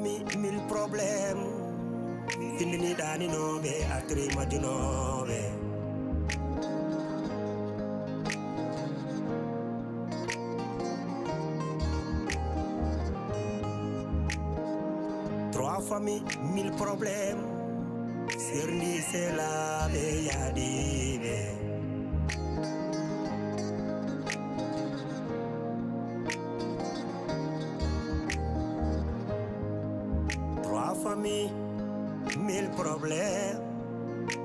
famille mille problèmes findini dani nobe atri majunobe trois familles mille problèmes serni c'est la be yadibe famille mille problèmes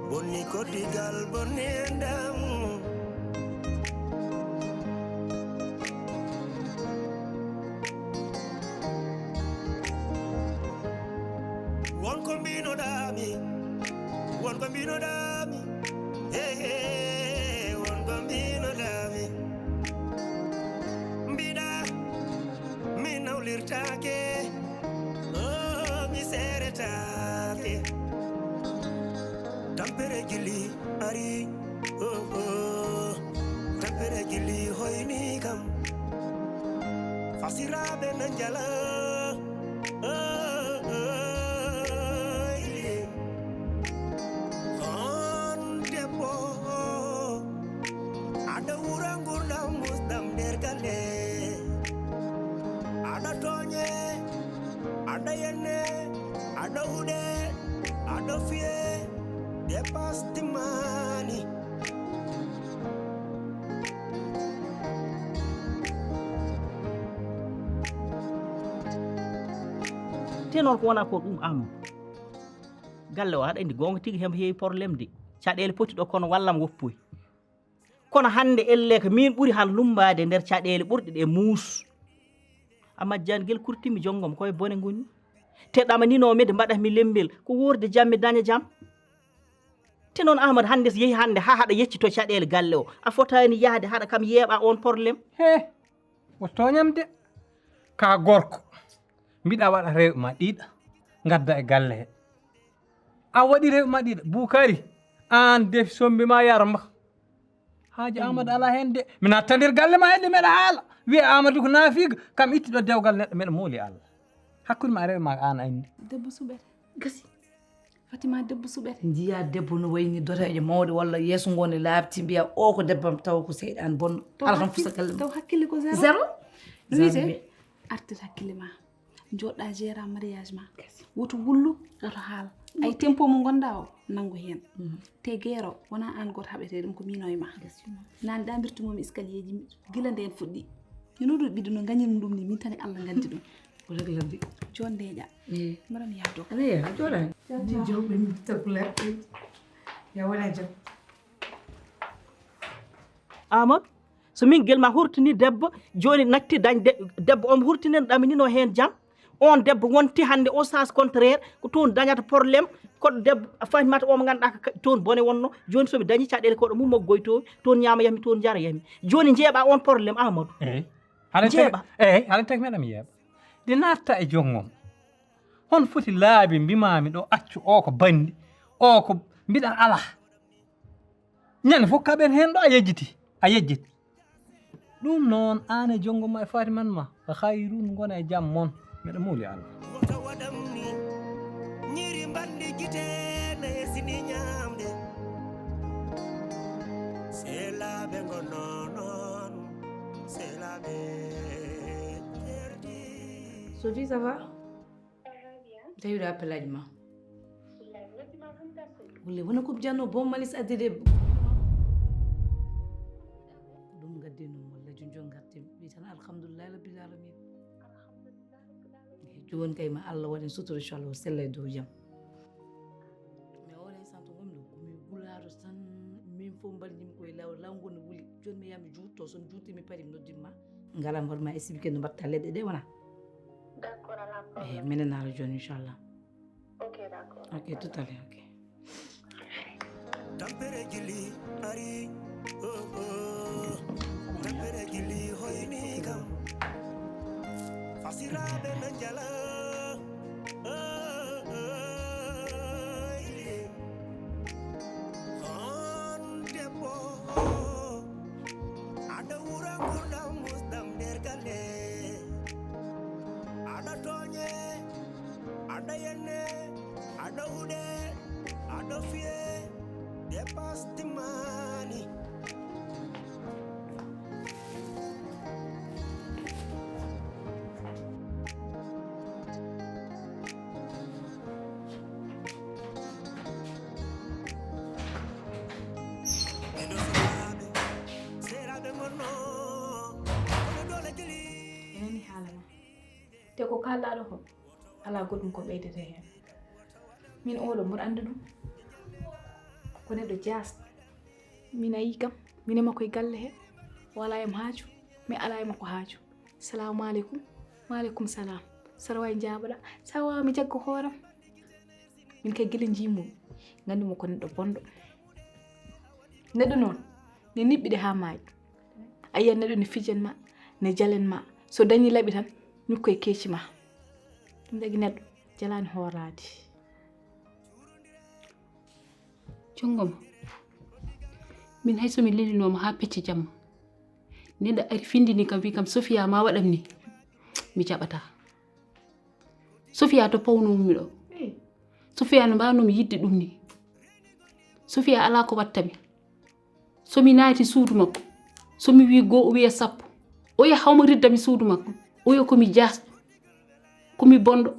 bonni ko digal bonni ndam won ko mbino dami hey won ko mbino dami mbida mi nawlirtake tampere gili ari tampere gili hoyni kam fasirabe nanjala on debo ada urangurna musdam dergale ada tonye ada yenne ada ude ada fie dépasse the money tenon ko wona ko ɗum am galle o haɗa indi gonga tigi hem heewi probléme de caɗele poti ɗo kono wallam woppoy kono hande elle ko min ɓuri han lumbade nder caɗele ɓurɗe ɗe muus amma jan gel kurtimi jongom koye bone goni te ɗamaninomi de mbaɗat mi lembel ko wurde jam mi daña jam te noon Ahmad hande so yehi hande ha haɗa yeccito caɗele galle o a fotani yahde haɗa kam yeeɓa on probléme he o toñam de ka gorko mbiɗa waɗa rewɓe ma ɗiɗa gadda e galle he a waɗi rewɓe ma ɗiɗa Boukary an defi sombi ma yarma haaji Amadou ala hen de mi natta nder galle ma hedde meɗa haala wiya Amadou ko naafiga kam ittiɗo dewgal neɗɗo meɗa mooli Allah hakkude ma rewɓe ma an andi debbo suɓete gasi Fatima debbo suɓete jiya debbo no wayni dotaje mawde walla yeeso ngone laabti mbiya o ko debbam taw ko seyɗan bonɗo ala tan fusa galle taw hakkille ko zéro no wiite artir hakkille ma joɗɗa gérant mariage ma woto wullu woto haala ay tempo mo gonɗa o nangu hen te guero wona an goto haɓete ɗum ko mino e ma nane ɗambirtumomi escalier ji gila nde en fuɗɗi minoɗo ɓiɗɗo no gañirmi ɗum ni min tan e Allah gandi ɗum ko reglandi jon deƴa mbaɗa mi yahdo aleya joɗani jawɓe mi tagula ya wona jam Amadou so min guelma hurtini debbo joni natti dañ debbo omo hurtinen ɗaminino hen jam on debbo wonti hande o sens contraire ko toon dañata probléme koɗo debbo fatimata omo ganduɗa toon bone wonno joni somi dañi caɗele koɗo mum mokko goytowi toon ñama yami toon jara yami joni jeeɓa on probléme Amadou jeeɓa eyyi haɗa tagi meɗami yeeɓa ɗi natta e jongom hon foti laabi mbimami ɗo accu o ko bandi o ko mbiɗa ala ñande fof kaɓen hen ɗo a yejjiti ɗum noon an e jongom ma e fatiman ma hayrun gona e jaam moon mbeɗa muuli Allah wota waɗam ni ñiri bandi jitene sini ñamde selaɓe gonno noon selaɓe Sophie ça va t'as eu l'appel à Dima wule wona ko janno bon malis adide ɗum gaddino walla jonjon gartim wi tan alhamdulillah rabbil alamin joni kay ma Allah waɗi sutura inchallah o sella e dow jam mais oɗo instant to gommi ɗo komi gularo tan min fof mbalɗimi koye lawol lawgol no wuli joni mi yami juutto son juuti mi pari mi noddinma ngalam hoɗuma expliqué no mbatta leɗɗe ɗe wona d'accord ala problème minen naro joni inchallah ok d'accord ok tout à l'heure ok tampere gili ari tampere gili hoyni kam fasiraɓe nanjala on debbo aɗa wura gurdam musdam nder galle aɗa toñe te ko kalɗaɗo ko ala goɗɗum ko ɓeydete hen min oɗo mboɗo andi ɗum ko neɗɗo jasɗo min ayi kam min e makko e galle he wala em haaju mi ala e makko haaju salamu aleykum waaleykum salam saɗa wawi jaɓoɗa sa wawa mi jagga hooram min kay guila jimum gandimo ko neɗɗo bonɗo neɗɗo noon ne niɓɓiɗe ha maayi a yiyan neɗɗo ne fijan ma ne jalen ma so dañi laaɓi tan ñukko e keeci ma ɗum tagi neɗɗo jalani hoorade jongoma min hay somi lelinoma ha pecce jamma neɗɗo ari findini kam wi kam Sofia ma waɗam ni mi jaɓata Sofia to pawnomi ɗo Sofia no mbawnomi yidde ɗum ni Sofia ala ko wattami somi naati suudu makko somi wi goo o wiya sappo o yaha hawma riddami suudu makko o wiya komi jasɗo komi bonɗo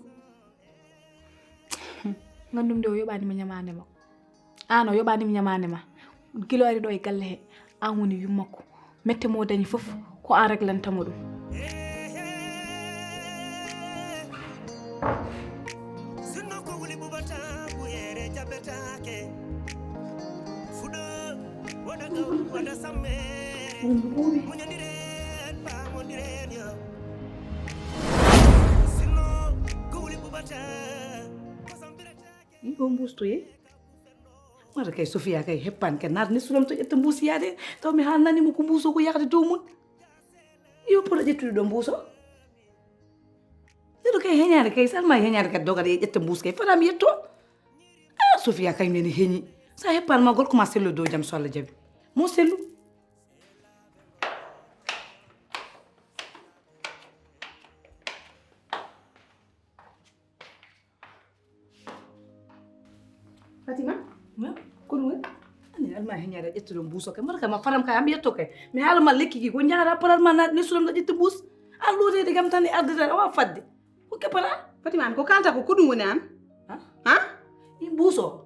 gandum de o yoɓanima ñamande makko an o yoɓanima ñamande ma guila ari ɗo e galle he an woni yummakko mette mo dañi foof ko an réglantamo ɗum sinno ko wuli bubata buyere jabetake fuɗo woɗa gaw waɗa samme muñodiren pamodiren yo sinno ko wuli bubata ko sambiretake ɗo mbustoye mata kay Sofia kay heppani kay naata nesulam to ƴetta mbuusiyade taw mi haalnanimo ko mbuuso ko yakde dow mum yo poɗo ƴettude ɗo mbuuso yeɗo kay heñade kay salma heñade kadi dogade e ƴetta mbuus kay fatami yetto Sofia kay nene heñi sa heppani ma gorko ma sello dow jaam so Allah jaaɓi mo sellu Fatima ko ɗum ani alma heñade a ƴettuɗo mbuuso kay mbaɗa kay ma faram kay am yetto kay mi haalama lekki ki ko jahata parat ma naat nesulam ɗo ƴetta mbuus an lotede kam tan e ardata awa fadde ko keppata Fatima an ko kalta ko ɗum woni an ha i mbuuso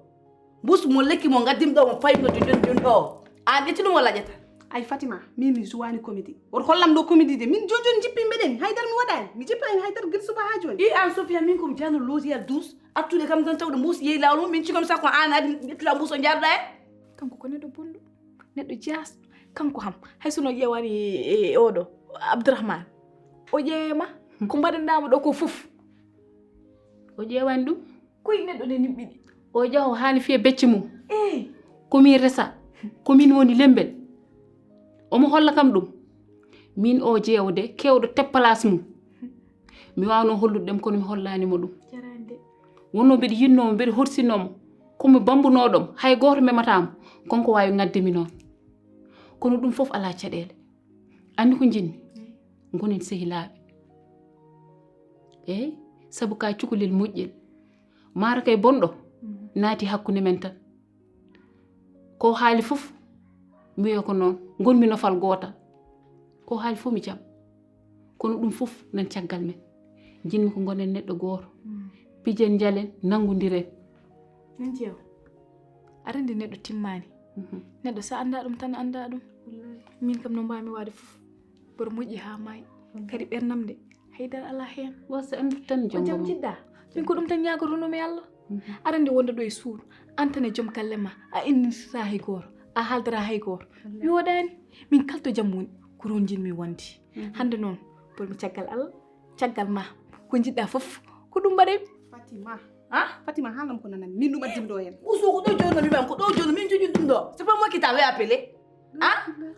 mbuus mo lekki mo gaddim ɗo mo fayno to jon ɗo an ƴetti ɗum walla ƴetta ay Fatima min mi suwani comédie woto hollam ɗo comédie de min joni joni jippi mbeɗen haydara mi waɗani mi jippani haydara guila suba ha joni i an Sofia min komi jano looti a douce attude kam tan tawde mbuus yeeyi lawol mum min cikam sakko an adi ƴettula mbuus o jarɗa e kanko ko neɗɗo bonɗo neɗɗo jasɗo kanko ham hay sono ƴewani e oɗo Abdourahmane o ƴeewema ko mbaɗanɗama ɗo ko foof o ƴewani ɗum koye neɗɗo ne niɓɓiɗi o jaho hani fiye becce mum komin resa komin woni lembel omo holla kam ɗum min o jewde kewɗo teppalas mum mi wawno hollude ɗem kono mi hollanimo ɗum jarande wonno mbeɗa yinnomo mbeɗa horsinomo komi bambunoɗom hay goto mematamo konko wawi ngaddemi noon kono ɗum foof ala caɗele andi ko jinmi gonen sehilaɓe eyyi saabu ka cukalel moƴƴel mara kay bonɗo naati hakkude men tan ko haali foof mi wiya ko noon gonmi nofal gotal ko haali fof mi jaam kono ɗum foof nan caggal men jinmi ko gonen neɗɗo goto pijen jalen nangodiren min jeew arande neɗɗo timmani neɗɗo sa anda ɗum tan anda ɗum min kam no mbami wade foof mboɗo moƴƴi ha maayi kadi ɓernam de haydara ala hen wasa andu tan ko jaam jongo jiɗɗa min ko ɗum tan ñagotonomi Allah arande wonde ɗo e suudu antane joom galle ma a innitata hay goto a haaldata hay goto yoɗani min kalto jaam woni ko toon jinmi wonde hande noon mboɗmi caggal Allah caggal ma ko jiɗɗa foof ko ɗum mbaɗemi Fatima Fatima haalam ko nanami min ɗum addimi ɗo hen mbuuso ko ɗo joni no mbimam ko ɗo joni min joƴi ɗum ɗo c'est pas moi qui t'avais appelé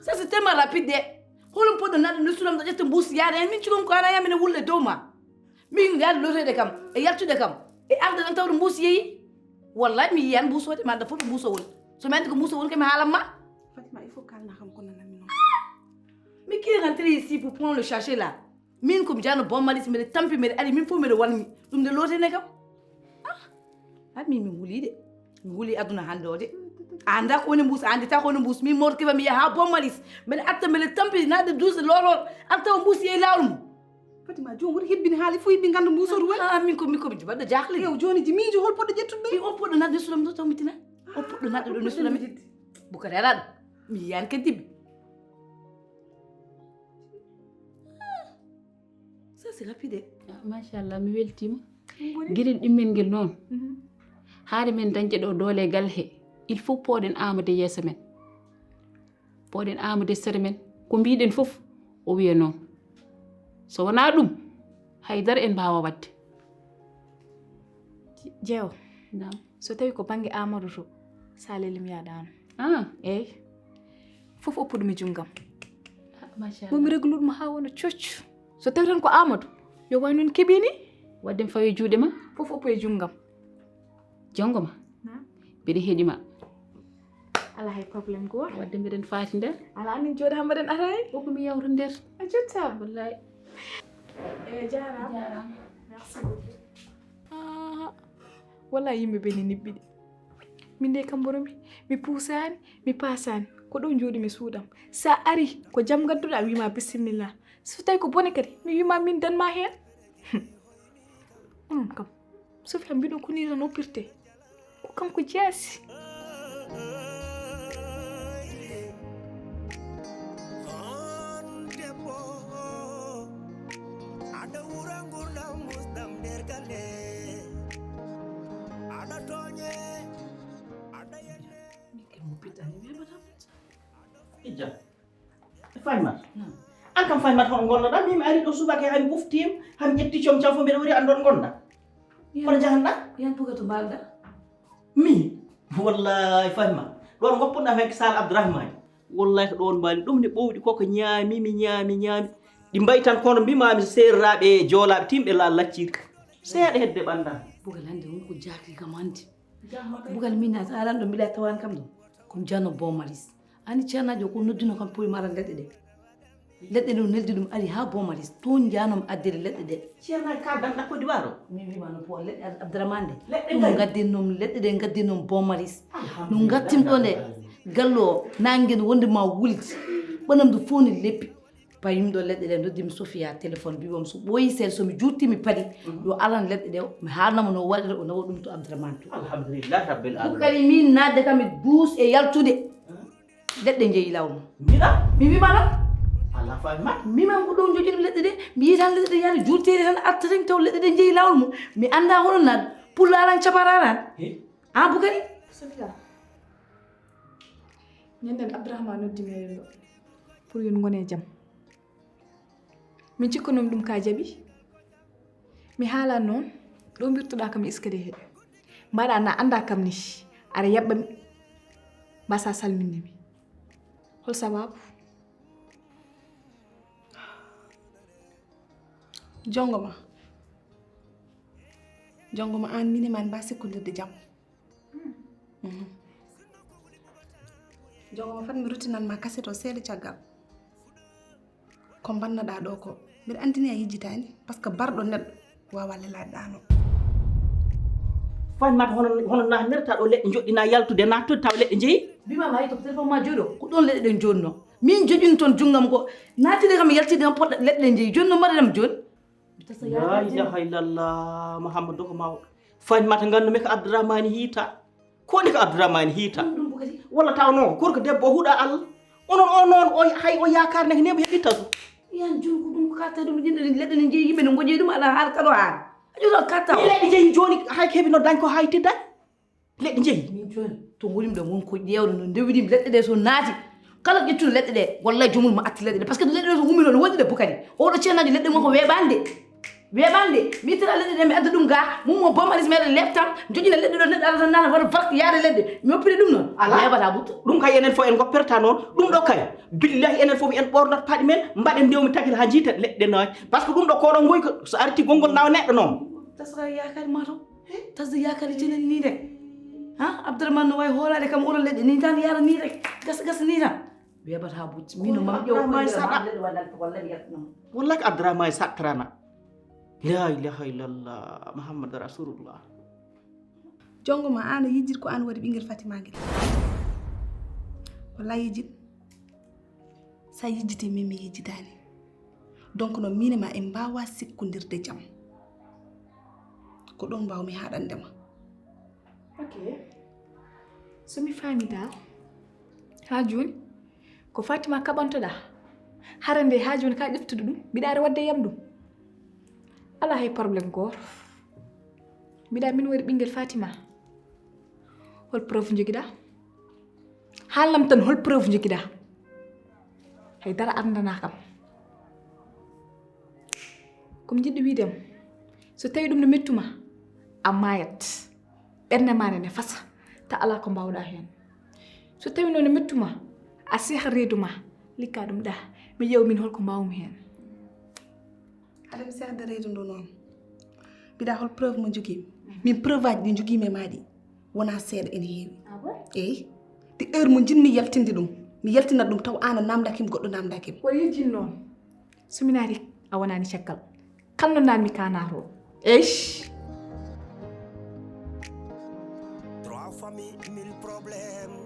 ça c'est tellement rapide de holum poɗɗo naɗo nesulam ɗo ƴetta mbuus yaade hen min cikon ko ana yamine wulle dow ma min yaade lotede kam e yaltude kam e arde tan tawde mbuus yeeyi wallahi mi yiyan mbuusode mi anda fof ɗo mbuuso woni somi andi ko mbuuso woni kami haalam ma Fatima il faut kalna kam ko nanami noon mi qui est rentré ici pour prendre le chercher là min komi jano bon malis mbeɗe tampi mbeɗe ari min fof mbeɗe walmi ɗum de lotene kam min wuuli de mi wuuli aduna hande o de a anda ko woni mbuus a andita ko woni mbuus min moto kifa mi yaha ha bon malis mbeɗe atta mbeɗe tampi naade douze lolol an tawa mbuus yeeyi lawol mum Fatima joni woto hebbini haali fo yimɓe ganda mbuusoto woni min komi baɗɗo jahli ew joni ji miijo hol poɗɗo ƴettude ɗo o poɗɗo naade nesulam ɗo taw mitina o poɗɗo naade ɗo nesulam bukari araɗo mi yiyani kadi dibbi ça c'est rapide. machallah mi weltima gueɗel ɗimmen ngel noon haade men dañƴe ɗo doole gal he il faut pooɗen amade yeeso men pooɗen amade sere men ko mbiɗen fof o wiya noon so wona ɗum haydara en mbawa wadde jeewo nam so tawi ko bange amadou to saleli mi yaɗano eyyi fof oppuɗumi junggam machallah momi regluɗmo ha wona coccu so tawi tan ko amadou yo way noon keɓini wadden fawi juuɗe ma fof oppu e junggam jongo ma mbiɗa heeɗima ala hay probléme goto wadde mbiɗen faati nder ala anin jooɗi ha mbaɗen ataye o komi yawta nder a jotta wallahi e jarama merci beaucoup walla yimɓe ɓe ni niɓɓiɗi min de kam boromi mi puusani mi pasani ko ɗo jooɗi mi suuɗam sa ari ko jam gadduɗa wima bisimilla so tawi ko bone kadi mi wima min danma hen onon kam sofi am mbiɗon ko ni tan oppirte ko kanko jaasi ijja faymat an kam faymat hono gonnoɗa min ari ɗo subaka hami ɓuftima hami ƴetti comcam fo mbiɗa wori an ɗon gonɗa hono jahanɗa Yan buka to balda. min wallahi fayma ɗon goppuɗa hen sal abdourahmane wallahi ko ɗon mbani ɗum ne ɓowɗi koko ñaami mi ñaami ɗi mbayi tan kono mbimami serraɓe joolaɓe timɓe la lacciri seeɗa hedde ɓanda Bugal hande won ko jakri kam hande. Bugal min na aran do mila tawan kam do. Kum jano bo maris. Ani cernajo ko noddino kam puy mara ledde de. Ledde ɗum neldi ɗum ari ha bo maris. Ton janom addere ledde de. ceernaji kaldanɗa Côte d'Ivoire o Min wi mano po ledde Abdourahmane de. Leɗɗe Ɗum gayi. gaddinom ledde de gaddinom bo maris. Ɗum gattim ɗo nde gallo nangen wonde ma wulti. Bonam du foni leppi. Payim ɗo leɗɗe ɗe noddimi Sofia téléphone bibom so ɓooyi seeɗa somi juttimi padi yo alan leɗɗe ɗe mi haalnamo no waɗira o nawa ɗum to Abdourahmane to alhamdulillah rabbil ɗum alamin kadi min nadde kam e duus e yaltude leɗɗe jeeyi lawol mum mbiɗa mi wimano ala fayma miman ko ɗon jogiɗo leɗɗe ɗe mi yi tan leɗɗe ɗe yaade juttede tan arta tan taw leɗɗe ɗe jeeyi lawol mum mi anda hono nad pulla aran capara aran an bukari Sofia ñanden Abdourahmane noddimi e ɗo pour yon gone jam min cikkanom ɗum ka jaaɓi mi haalan noon ɗo mbirtuɗa kam iskade he mbaɗa na anda kam ni aɗa yaɓɓa mi mbasa salminne mi hol sababu jongoma an minima en mba sikkodirde jaam jongoma fat mi ruttinanma kaset o seeɗa caggal ko bannoɗa ɗo ko mbiɗa andini a yejjitani par ce que barɗo neɗɗo wawa lelade ɗano faymat hono natnerta ɗo leɗɗe joɗɗina yaltude nattude taw leɗɗe jeeyi mbimama hay to ko téléphone ma jooɗo ko ɗon leɗɗe ɗen joni noon min joƴini toon junggam ko natide kam yaltide kam poɗɗa leɗɗe ɗen jeeyi joni noon mbaɗanam joni la ilaha illallah mouhamadou ko mawɗo faymat gandumi ko Abdourahmane hiita ko ni ko Abdourahmane hiita walla taw noon gorko debbo o huuɗa Allah onon o noon hay o yakar neke nemo heɓitta to yan joni ko ɗum ko katta ɗum yimɓe leɗɗe ne jeeyi yimɓe ne goƴoy ɗum aɗa haala kaɗo haala a ƴoto katta o leɗɗe jeeyi joni hay ko heɓino dañ ko hay tiddañ leɗɗe jeeyi min joni to gonimi ɗo wonko ƴewde no ndewidimi leɗɗe ɗe so naati kala ƴettude leɗɗe ɗe wallahi jomum mo atti leɗɗe ɗe par ce que leɗɗe ɗe so ummino no woɗɗi ɗe bukadi oɗo ceernajo leɗɗe mon ko weeɓande mi ittata leɗɗe ɗe mi adda ɗum ga mum mo bomaris meɗen lebtam joƴina leɗɗe ɗo neɗɗo ala tan nata waɗa barque yaade leɗɗe mi oppiri ɗum noon weeɓata ɓutta ɗum kay enen fof en gopperta noon ɗum ɗo kay billahi enen fof en ɓornat paɗe men mbaɗen ndewmi tagil ha jiita leɗɗe nawaji par ce que ɗum ɗo koɗon goy ko so arti gongol nawa neɗɗo noon tasra yakari ma to tasde yakari jenen ni rek ha Abdourahmane no wawi hoolade kam oɗo leɗɗe ni tan yara ni rek gas ni tan weeɓata butti mino mam ƴewleɗɗe waɗat wallahi yettanamo wallahi ko Abdourahmane sattarana la ilaha illallah mouhamadou rasulullah jongoma an a yejjit ko an waɗi ɓinguel Fatima guel walla yejjit sa yejjiti min mi yejjitani donc noon minema en mbawa sikkodirde jaam ko ɗon mbawmi haɗandema ok somi faami dal ha joni ko Fatima kaɓantoɗa hara nde ha joni ka ƴeftude ɗum mbiɗa ara wadde yam ɗum ala hay problème goto mbiɗa min wari ɓinguel Fatima hol preuve joguiɗa haalnam tan hol preuve joguiɗa haydara andana kam komi jiɗɗo wiidem so tawi ɗum no mettuma a mayat ɓernde ma nene fasa ta ala ko mbawɗa hen so tawi noon no mettuma a seeha reedu ma likka ɗum ɗa mi ƴeew min holko mbawmi hen haɗa mi sehde reedu ndu noon mbiɗa hol preuve mo jogimi min preuve aji ɗi jogimi e maɗi wona seeɗa ene heewi eyi te heure mo jinmi yaltinde ɗum mi yaltinat ɗum taw an a namdakimi goɗɗo namdakimi ko yejjin noon somi naati a wonani caggal kalno nanmi kanato eyi Trois familles, mille problèmes.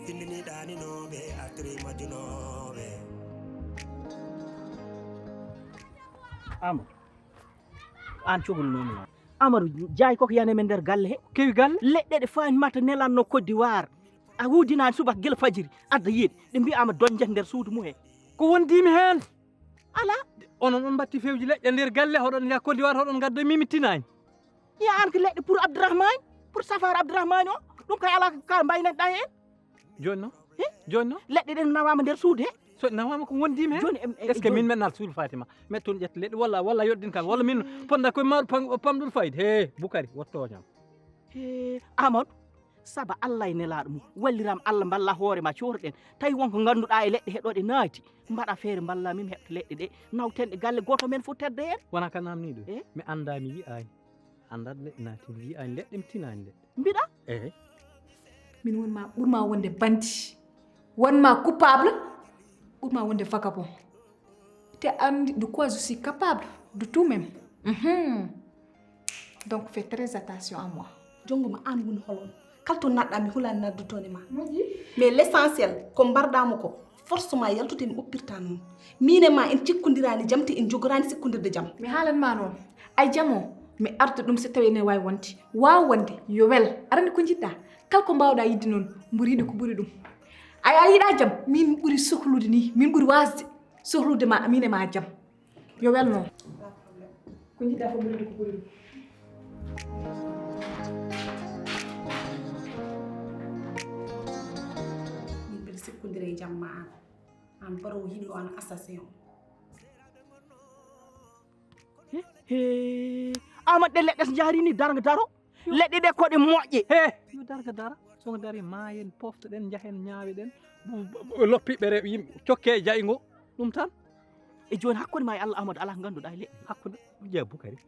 Findini dani nobe, atri majunobe. Amadou an cogol noon noon Amadou jaay koko yaneme nder galle he kewi galle leɗɗe ɗe fanimata nelanno Côte d'Ivoire a wudinani subaka guila fajiri adda yiide ɗe mbiyama donjat nder suudu mum he ko wondimi hen ala onon on batti fewji leƴƴe nder galle hoɗon ya Côte d'Ivoire hoɗon gadda mimi tinani ya an ko leɗɗe pour Abdourahmane pour safar Abdourahmane o ɗum kay ala ka mbaynen ɗa hen joni noon joni noon leɗɗe ɗe nawama nder suudu he so nawama ko wondimi hen joni est ce que min mennal suul Fatima mettun ƴetta leɗɗe walla yoddin kam walla min ponda koye maɗo pamɗol fayde he Boukary wottoñam Amadou saabu Allah e nelaɗo mum walliram Allah balla hoore ma coorɗen tawi wonko ganduɗa e leɗɗe heɗoɗe naati mbaɗa feere balla min heɓta leɗɗe ɗe nawtenɗe galle goto men fof tedde hen wona ka namni ɗum mi anda mi yiyani andat leɗɗe naati mi yiyani leɗɗe mi tinani leɗɗe mbiɗa eyi min wonma ɓurma wonde bandi wonma coupable ɓurma wonde vagabond te andi de quoi je suis capable de tout même donc fais très attention à moi jongoma an woni holon kala to naɗɗa mi hulani naddutone ma mais l' essentiel ko mbarɗamo ko force ma yaltude mi oppirta noon mine ma en cikkodirani jaam te en jogorani sikkodirde jaam mi haalanma noon ay jamo mi arta ɗum so tawi ene wawi wonde waw wonde yo wel arani ko jiɗɗa kala ko mbawɗa yidde noon mboriɗo ko ɓuuri ɗum a yiɗa jaam min ɓuuri sohlude ni min ɓuuri wasde sohlude ma min e ma jaam yo wel noon ko jiɗɗa fof mboriɗo ko ɓuuri ɗum min mbiɗa sikkodira e jaam ma an barowo yiɗi o an assassin o Amadou ɗe leɗɗe so jarini darga daro leɗɗe ɗe koɗe moƴƴe he yo darga dara soko dari maayen poftoɗen jahen ñaaweɗen loppiɓe reɓe yimɓe cokke e jaygo ɗum tan e joni hakkude ma e Allah Amadou ala ko ganduɗa e leɗɗe hakkude jeeya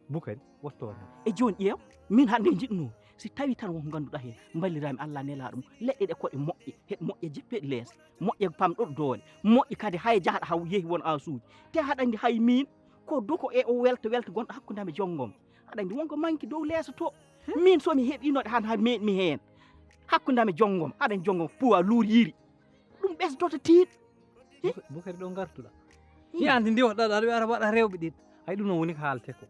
Boukary wottone e joni ƴeew min hande jiɗno si tawi tan wonko ganduɗa hen ballirami Allah nelaɗo mum leɗɗe ɗe koɗe moƴƴe heɗe moƴƴe jippeɗe lees moƴƴe pamɗoɗo doole moƴƴe kadi hay jahɗa haw yeehi won asuuji te haɗa andi hay min ko doko e o welta gonɗo hakkudami jonggom aɗa andi wonko manque dow leeso to min somi heeɓinoɗe han ha meɗmi hen hakkudami jonggom aɗa andi jonggom puwa luur yiri ɗum ɓesdoto tiiɗ Boukary ɗo gartuɗa hiyande ndiwoɗa aɗa wiyata waɗa rewɓe ɗiɗi hay ɗum noon woni ko haalte ko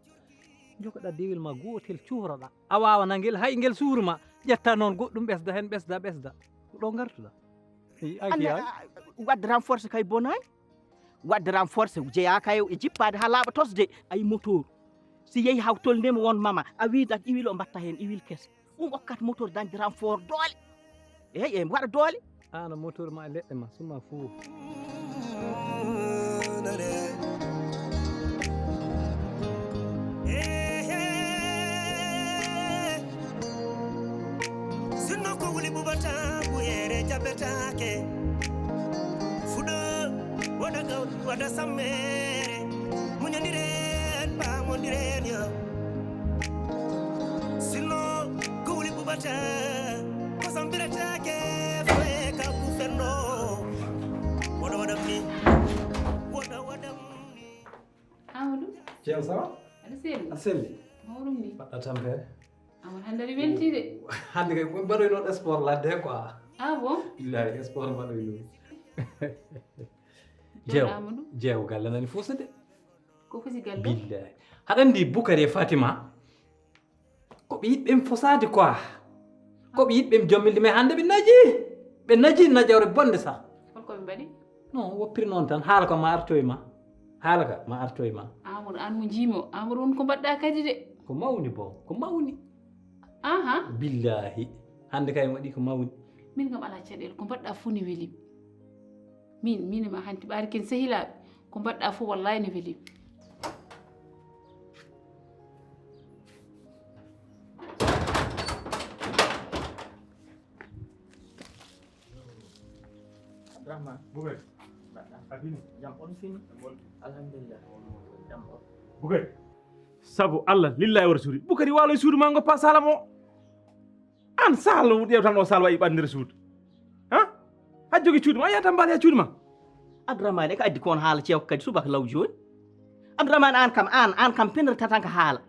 jogoɗa dewel ma gotel cuhroɗa a wawana ngel hay ngel suurma ƴetta noon goɗɗum ɓesda hen ɓesda ɗo gartuɗa wadde renforcé kay bonani wadde renforcé jeeya kay e jippade ha laaɓa tosde ayi moteur si yeehi haw tolnima won mama a widat huile o mbatta hen huile kese ɗum okkata moteur dañde renfort doole eyyi waɗa doole an moteur ma e leɗɗe ma suma fou sinno ko wuli bubata buyere jaɓetake fuɗo waɗa gawɗi waɗa sammere muñodiren pamodiren yo sinno ko wuli bubata ko sambiretake foye ka kuferno waɗa waɗam ni waɗa waɗam ni Amadou ceew sawa aɗa selli aɗa selli mawɗum ni mbaɗɗa tampere Amadou hande aɗa welti de hande kay mbaɗoyno sport ladde he quoi ah bon billahi sport mbaɗoyno Joni Amadou jeew galle nani fosa de ko fosi galle billahi haɗa andi Boukary e Fatima koɓe yiɗɓe fosade quoi koɓe yiɗɓe jommilde mais hande ɓe naji najawre bonde sah holkoɓe mbaɗi non woppiri noon tan haala ko ma artoye ma haala ka ma arto e ma Amadou an mo jiimi o Amadou won ko mbaɗɗa kadi de ko mawni bon ko mawni aha billahi hande kay waɗi ko mawni min kam ala caɗele ko mbaɗɗa fof ne welim min ma hanti ɓaari ken sehilaɓe ko mbaɗɗa fof wallahi ne welim Abdourahmane Bougaye mbaɗɗa abini jam on fini alhamdulillah jam on Bougaye sabu Allah lillahi wa rasuli Boukary walo e suudu ma goppa salam o an sal ƴeew tan o sal wayi ɓandire suudu han ha jogi cuuɗi ma yiyata mbaali ha cuuɗi ma Abdourahmane ko addi kon haala ceew kadi subaka law joni Abdourahmane an kam penrata tan ko haala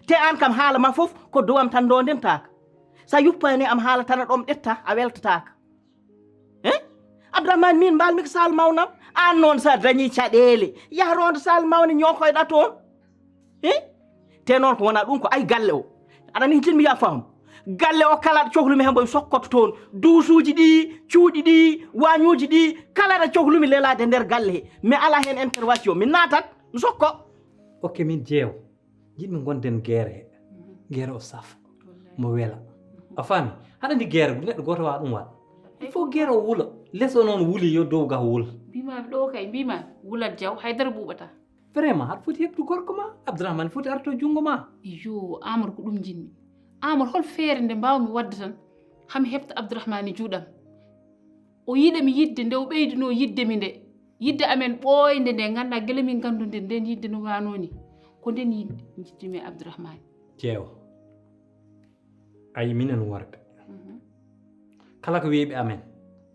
te an kam haala ma fof ko dowam tan ndondentaka sa yuppani am haala tan ɗom ɗetta a weltataka Abdourahmane min mbalmi ko sal mawnam an noon sa dañi caɗele yaha ronde sal mawne ñokoyɗa toon te noon ko wona ɗum ko ay galle o aɗa ni tinmi ya faam galle o kala ɗo cohlumi hen boye sokkoto toon duusuji ɗi cuuɗi ɗi wañuji ɗi kala ɗo cohlumi lelade nder galle he mi ala hen intervention min natat mi sokko ok min jeew jiɗmi gonden guerre o safa mo weela a faami haɗa andi guerre neɗɗo goto wawa ɗum waɗa il faut guerre o wuula leso noon wuuli yo dow ga wuula mbimami ɗo kay mbima wulat diaw haydara ɓuuɓata vraiment haɗa foti heɓdu gorko ma Abdourahmane foti arto junngo ma yo Amadou ko ɗum jinmi Amadou hol feere nde mbawmi wadde tan hami heɓta Abdourahmane juuɗam o yiɗami yidde nde o ɓeydino yiddemi nde yidde amen ɓooyde nde ganduɗa guila min gandude nden yidde no wanoni ko nden yidde jiddimi Abdourahmane jeew ayi minen worɓe kala ko weeɓi amen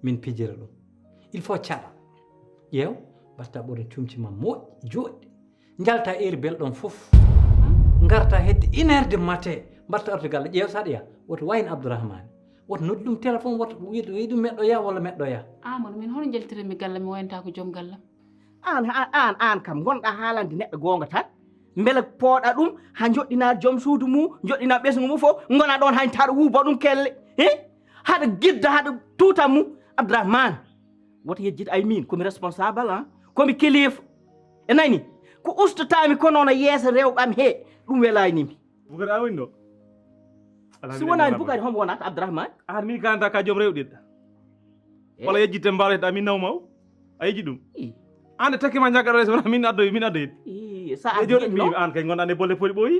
min pijira ɗum il faut caɗa ƴeew mbatta ɓoɗo cumci ma moƴƴi joɗɗi jalta eri belɗon fof garta hedde 1 heure de matin mbatta orto galle ƴeew saɗa ya woto wayno Abdourahmane woto noddi ɗum téléphone woto wi ɗum meɗɗo ya walla meɗɗo ya Amadou min hono jaltirami galle mi wayanta ko joom gallam an kam gonɗa haalande neɗɗo gonga tan beele pooɗa ɗum ha joɗɗina joom suudu mum joɗɗina ɓesgu mum fof gona ɗon hani taɗa wuuba ɗum kelle haɗa gidda haɗa tuutan mum Abdourahmane woto yejjid ay min komi responsable komi kilifa e nani ko ustatami ko noon yeeso rewɓam he ɗum welanimi Boukary a woni ɗo si wonani Boukary homo wonata Abdourahmane an min kalanta ka joom rewɗiɗɗa walla yejjidte mbawleɗa min nawmaw a yejji ɗum an e takkima jaggaɗo reso wona min addo hen sa e joni mi an kay gonɗa nde bolle poli ɓooyi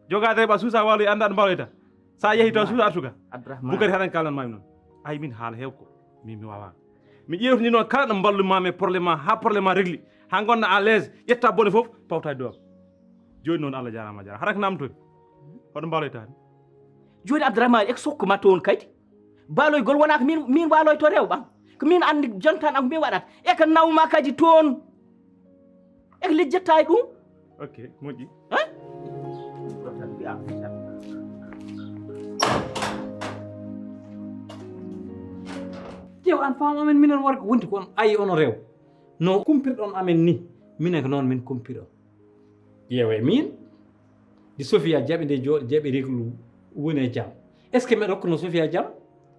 jogade reɓa suusa walo anda ɗo mbawleta sa yeehi taw suusa artuga Boukary haɗan kalnanmami noon ay min haala hewko min mi wawa mi ƴewtini noon kala ɗo ballumami probléme ma ha probléme ma régli ha gonna à l'aise ƴetta bone foof pawta e dowam joni noon Allah jarama jarama haɗa ko namdotomi hoɗo mbawloytani joni Abdourahmane eko sokkuma toon kadi baloygol wona ko min waloyto rewɓam ko min andi jontan am ko min waɗata eko nawma kadi toon eko lijjatta e ɗum ok moƴƴi ƴeew an faam amen minen worɓe wonti kon ayi ono rew no kumpirɗon amen ni minen ko noon min kumpirɗon ƴeewe min di Sofia jaɓi nde jooɗi jaɓi réglu woni e jaam est ce que mbeɗa hokkuno Sofia jaam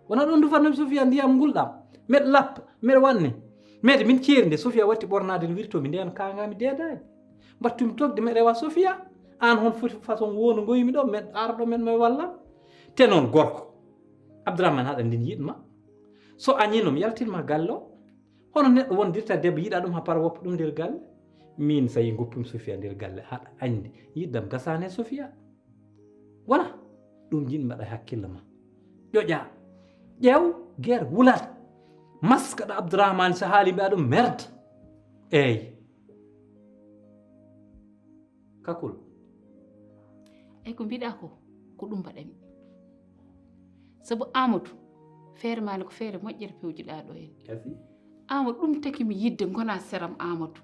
wona ɗon dufatnomi Sofia ndiyam ngulɗam mbeɗa lappa mbeɗa wanne mede min ceeri nde Sofia watti ɓornade no wirtomi nden kagami deedani mbattumi togde mbeɗa rewa Sofia an hon foti façon wonu goyimi ɗo mbeɗa ara ɗo men mi wallam te noon gorko Abdourahmane haɗa ndin yiɗma so añino mi yaltinma galle o hono neɗɗo wondirta debbo yiɗa ɗum ha para woppa ɗum nder galle min so yi goppimi Sofia nder galle haɗa andi yiddam gasane Sofia wona ɗum jiɗmi mbaɗa hakkille ma ƴoƴa ƴeew guerre wulat maska ɗo Abdourahmane so haali mbiya ɗum merde eyyi kakul eyyi ko mbiɗa ko ɗum mbaɗami saabu Amadou feere mani ko feere moƴƴere pewjiɗa ɗo en Amadou ɗum takimi yidde gona seram Amadou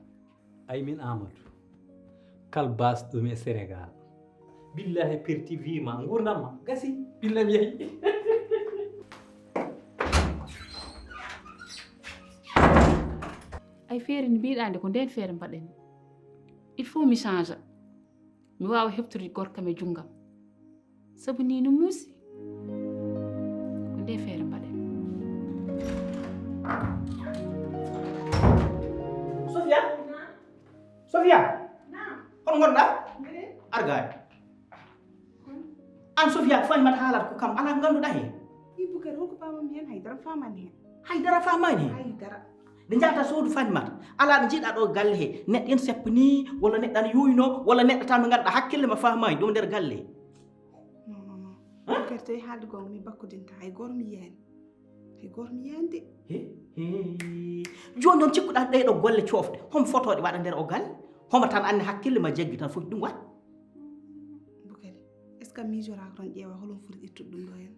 ay min Amadou kal basɗo ɗum e Sénégal billahi perti wima gurdam ma gasi billam yeehi ay feere nde mbiɗa nde ko nden feere mbaɗani il faut mi change mi wawa heɓtude gorkam e junggam saabu ni no muusi ko nde feere mbaɗani Sofia Sofia hon gonɗa arga an Sofia fahimata haalat ko kam ala ganduɗa hen Boucar holko pamami hen haydara famani hen haydara famani hen haydara nde jahata soodu fahimata ala ɗo jiiɗa ɗo galle he neɗɗo en seppa ni walla neɗɗo ana yuyno walla neɗɗo tan ɓe ganduɗa hakkille ma famani ɗum nder galle non Boucar tawi haalde gonga mi bakkudinta hay goto mi yiyani hay goto mi yiyani de joni noon cikkuɗa ɗeɗo golle cofɗe homo fotoɗe waɗa nder o galle homo tan anne hakkille ma jaggi tan foti ɗum wat Boucar est ce que miijoraka toon ƴeewa holon foti ittude ɗum ɗo hen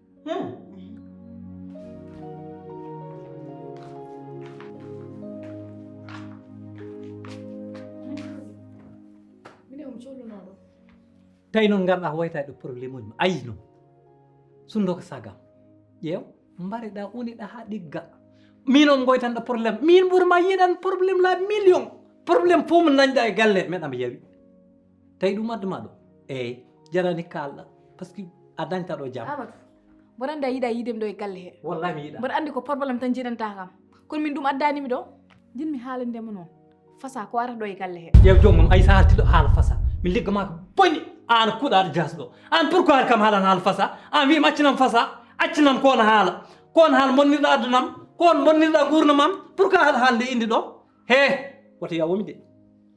tawi noon garɗa woytade ɗo probléme uji ma ayi noon sundo ko sagam ƴeew mbareɗa uniɗa ha ɗigga min on goytanɗo probléme min ɓuurma yiɗan probléme la million probléme fof mo dañɗa e galle meɗama yawi tawi ɗum adduma ɗo eyyi jarani kalɗa par ce que a dañta ɗo jaam Amadou mboɗo andi a yiiɗa yiidemi ɗo e galle he wallahi mi yiiɗa mboɗo andi ko probléme tan jiɗanta kam kono min ɗum addanimi ɗo jinmi haalandema noon fasa ko arata ɗo e galle he ƴeew jomum ay sa haltiɗo haala fasa mi liggama ko boni an kuuɗaɗo jasɗo an pourquoi kam haalan haala fasa an wima accinam fasa accinam kono haala bonnirɗa adunam kon bonnirɗa gurdamam pourquoi haala haalde indi ɗo he woto yawomi de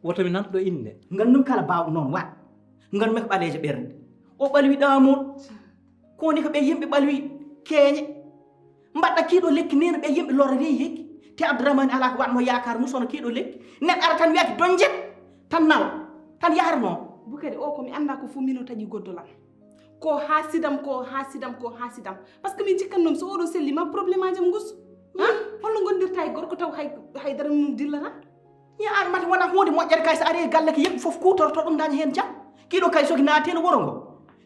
woto mi nanta ɗo indi nde nganndu kala bawɗo noon wat nganndu ko ɓaleejo ɓernde o ɓalwi ɗamol koni ko ɓe yimɓe ɓalwi keeñe mbaɗɗa kiiɗo lekki nena ɓe yimɓe lora reyi hekki te Abdourahmane ala ko watno yakar musono kiiɗo lekki neɗɗo ara tan wiyata donjet tan nawa tan yaharno Boucar o komi anda ko fof mino taƴi goddolam ko hasidam par ce que min cikkannomi so oɗo selli ma probléme ajam gusu holno gondirta e gorko taw haydara mum dillata ya an mata wona hunde moƴƴere kay so ari e galle ko yimɓe fof kutorto ɗum daña hen jam kiiɗo kay soki naate no wuro ngo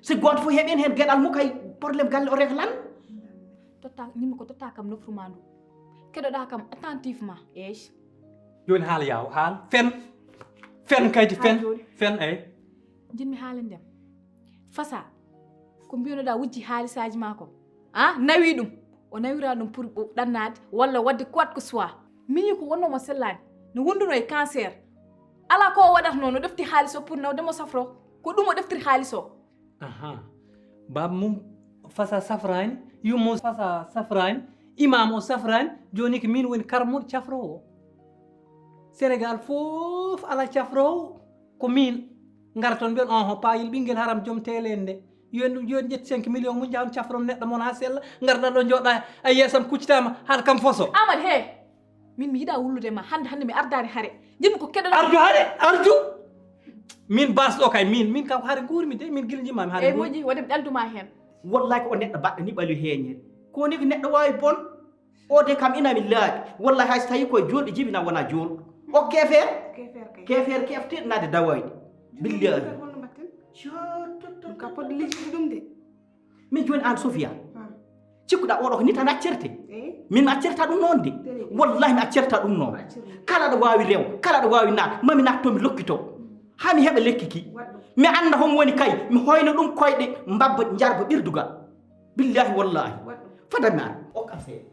si goto fof heeɓen hen gueɗal mum kay probléme galle o réglan totta ñimmi ko totta kam nofruma ndu keɗoɗa kam attentivement eyi joni haala yaw haal fen kayti fen eyyi jinmi haalandem fasa ko mbinoɗa wujji haalisaji ma ko nawi ɗum o nawira ɗum pour ɗannade walla wadde quoi que soit mini ko wonnomo sellani no wonduno e cancer ala ko waɗatno no ɗefti haalis o pour nawdemo safro ko ɗum o ɗeftiri haalis o baba mum fasa safrani yummo fasa safrani imam o safrani joni ko min woni karmuɗo cafrowo sénégal fof ala cafrowo ko min gara toon mbiyon on payil ɓinguel haram joom telen nde joni ƴetti 5 million mum jawon cafron neɗɗo mon ha sella garɗa ɗo joɗɗa a yeesam kuccitama haɗa kam foso Amad he min mi yiiɗa wullude ma hande mi ardani haare jinmi ko keɗoɗa arju min basɗo kay min kam haare guurmi de min guila jimmami haare moƴƴi waɗimi ɗalduma hen wallahi ko neɗɗo baɗɗo ni ɓalu heñere koni ko neɗɗo wawi bon o de kam inami laaɓi wallahi hay so tawi koye julɗo jibina wona julɗo o kefere kefteɗo nade dawoyde billahi ka poɗɗo lijjude ɗum de min joni an Sofia cikkuɗa oɗo ko ni tan accerte min mi accerta ɗum noon de wallahi mi accerta ɗum noon kala ɗo wawi rew kala ɗo wawi naat mami natto mi lokkito ha mi heɓa lekki ki mi anda homo woni kay mi hoyno ɗum koyɗe mbabba jarba ɓirdugal billahi wallahi fadami an o kam seeɗa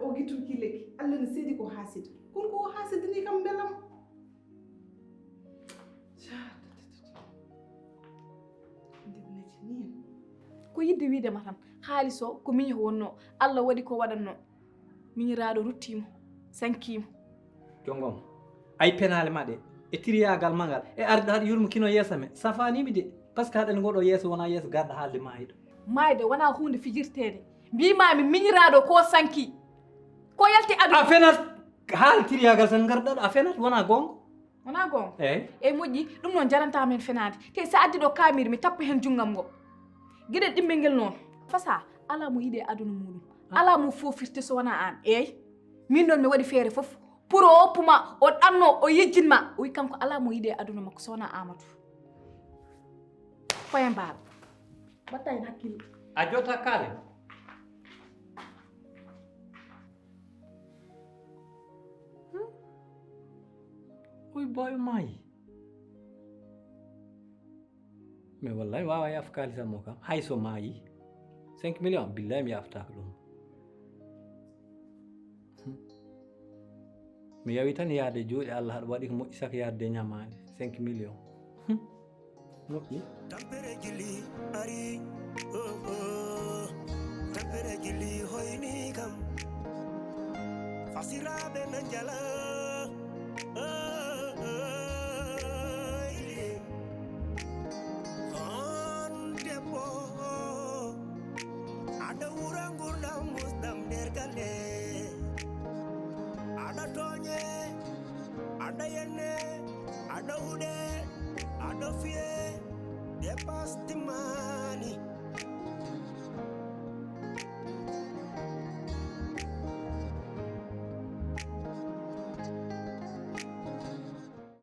o guiturki lekki allah ne seedi ko hasida kono ko o hasidani kam belam ko yidde wiidema tan haalis o ko miñi ko wonno allah waɗi ko waɗanno miñiraɗo ruttimo sankimo jongom ay penale ma ɗe e tiriyagal ma ngal e arde haɗa yurmo kino yeesa me safanimi de par ce que haɗen ngoɗo yeeso wona yeeso garɗa haalde mayiɗo mayde wona hunde fijirtede mbimami miñiraɗo ko sanki ko yalti adu a fenat haal tiriyagal tan garɗa ɗo a fenat wona gonga wona gonga eyyi moƴƴi ɗum noon jarantama hen fenade te sa addi ɗo kamiri mi tappa hen junggam ngo gueɗel ɗimmel ngel noon fasa ala mo yiiɗe aduna muɗum ala mo fofirte so wona an eyyi min noon mi waɗi feere foof pour o oppuma o ɗanno o yejjinma o wi kanko ala mo yiiɗe aduna makko so wona Amadou koye mbaɗo watta hen hakkille a jota kaale oy boyo maayi mais wallahi wawa yaaf kaalisam mo kam hay so maayi 5 millions billahi mi yaftaka ɗum mi yawi tan yaade jooɗi Allah haɗa waɗi ko moƴƴi saka yaade ñamaade 5 millions moƴƴi tampere gili ari tampere gili hoyni kam fasiraɓe nan jala on debbo aɗa wura gurdam musdam nder galle aɗa toñe aɗa yenne aɗa huɗe aɗa fiye dépasse